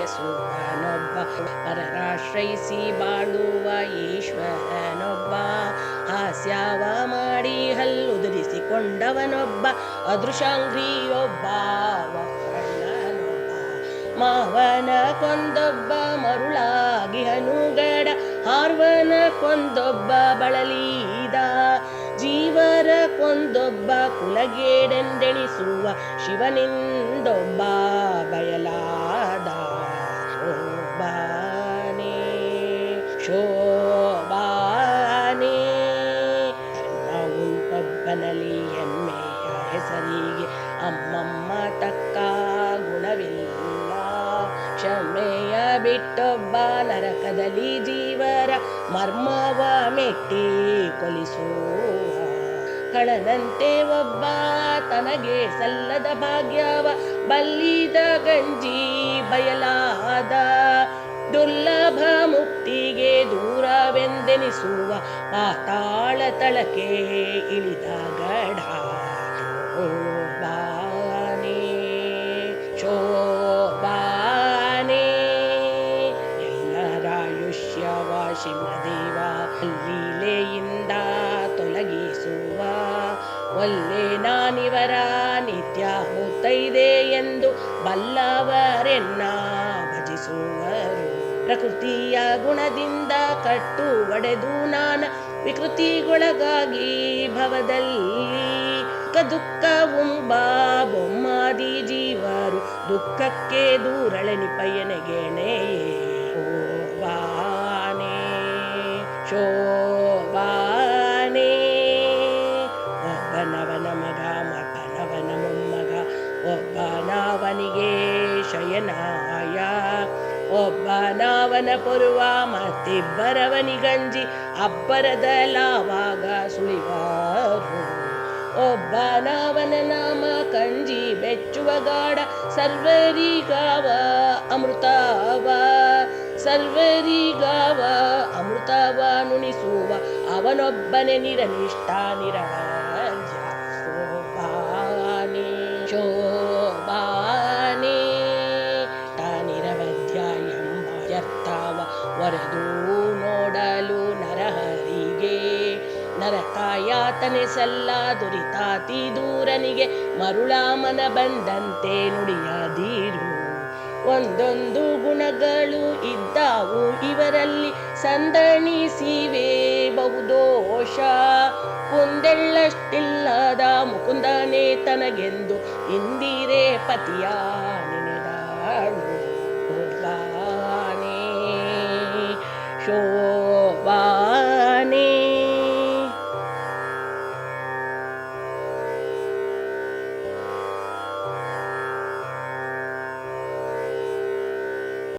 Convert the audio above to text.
ಬಯಸುವನೊಬ್ಬ ಪರರಾಶ್ರಯಿಸಿ ಬಾಳುವ ಈಶ್ವರನೊಬ್ಬ ಹಾಸ್ಯವ ಮಾಡಿ ಹಲ್ಲುದುರಿಸಿಕೊಂಡವನೊಬ್ಬ ಅದೃಶಾಂಗ್ರಿಯೊಬ್ಬ ವಕ್ರಣ್ಣನೊಬ್ಬ ಮಾವನ ಕೊಂದೊಬ್ಬ ಮರುಳಾಗಿ ಹನುಗಡ ಹಾರ್ವನ ಕೊಂದೊಬ್ಬ ಬಳಲೀದ ಜೀವರ ಕೊಂದೊಬ್ಬ ಕುಲಗೇಡೆಂದೆಣಿಸುವ ಶಿವನಿಂದೊಬ್ಬ ಬಯಲಾದ ಶೋಭಾನೆ ಶೋಭಾನೆ ಉಂಟೊಬ್ಬನಲ್ಲಿ ಹೆಮ್ಮೆಯ ಹೆಸರಿಗೆ ಅಮ್ಮಮ್ಮ ತಕ್ಕ ಗುಣವಿಲ್ಲ ಕ್ಷಮೆಯ ಬಿಟ್ಟೊಬ್ಬ ನರಕದಲ್ಲಿ ಜೀವರ ಮರ್ಮವ ಮೆಟ್ಟಿ ಕೊಲಿಸುವ ಕಳನಂತೆ ಒಬ್ಬ ತನಗೆ ಸಲ್ಲದ ಭಾಗ್ಯವ ಬಲ್ಲಿದ ಗಂಜಿ ಬಯಲಾದ ದುರ್ಲಭ ಮುಕ್ತಿಗೆ ದೂರವೆಂದೆನಿಸುವ ಪಾತಾಳ ತಳಕೆ ಇಳಿದ ಗಢ ಶೋಭಾನೆ ಶೋಭಾನೆ ಎಲ್ಲರಾಯುಷ್ಯವ ಶಿವದೇವ ಲೀಲೆಯಿಂದ ತೊಲಗಿಸುವ ಒಲ್ಲೆ ನಾನಿವರ ನಿತ್ಯ ಮುತ್ತೈದೆ ಎಂದು ಬಲ್ಲವರೆನ್ನ ಭಜಿಸುವರು ಪ್ರಕೃತಿಯ ಗುಣದಿಂದ ಕಟ್ಟು ಒಡೆದು ನಾನ ವಿಕೃತಿಗೊಳಗಾಗಿ ಭವದಲ್ಲಿ ದುಃಖವುಂಬ ಬೊಮ್ಮಾದಿ ಜೀವರು ದುಃಖಕ್ಕೆ ದೂರಳೆನಿಪಯನೆಗೆಣೆಯೇ ಶೋಭಾನೆ ಶೋಭಾನೆ ಒಬ್ಬನವನ ಮಗ ಮಗನವನ ಮೊಮ್ಮಗ ಒಬ್ಬನವನಿಗೆ ಶಯನಾಯ ಒಬ್ಬನವನ ಪೊರುವ ಮತ್ತಿಬ್ಬರವನಿಗಂಜಿ ಅಬ್ಬರದಲಾವಾಗ ಸುಳಿವಾರು ಒಬ್ಬನವನ ನಾಮ ಕಂಜಿ ಬೆಚ್ಚುವ ಗಾಢ ಸರ್ವರಿಗಾವ ಅಮೃತವ ಸರ್ವರಿಗಾವ ಅಮೃತವ ನುಣಿಸುವ ಅವನೊಬ್ಬನೇ ನಿರನಿಷ್ಠ ನಿರವಧ್ಯ ಶೋಭಾನೆ ಶೋಭಾನೆ ನಿರವಧ್ಯ ಎಂಬ ಅರ್ಥವ ಒರೆದು ನೋಡಲು ನರಹರಿಗೆ ನರಕಾಯಾತನೆ ಸಲ್ಲ ದುರಿತಾತಿ ದೂರನಿಗೆ ಮರುಳಾಮನ ಬಂದಂತೆ ನುಡಿಯದಿರು ಒಂದೊಂದು ಗುಣಗಳು ಇದ್ದಾವು ಇವರಲ್ಲಿ ಸಂದಣಿಸಿವೆ ಬಹುದೋಷ ಕುಂದೆಳ್ಳಷ್ಟಿಲ್ಲದ ಮುಕುಂದನೇ ತನಗೆಂದು ಇಂದಿರೆ ಪತಿಯ ನೆನೆದಾಳು ಶೋಭಾನೆ ಶೋ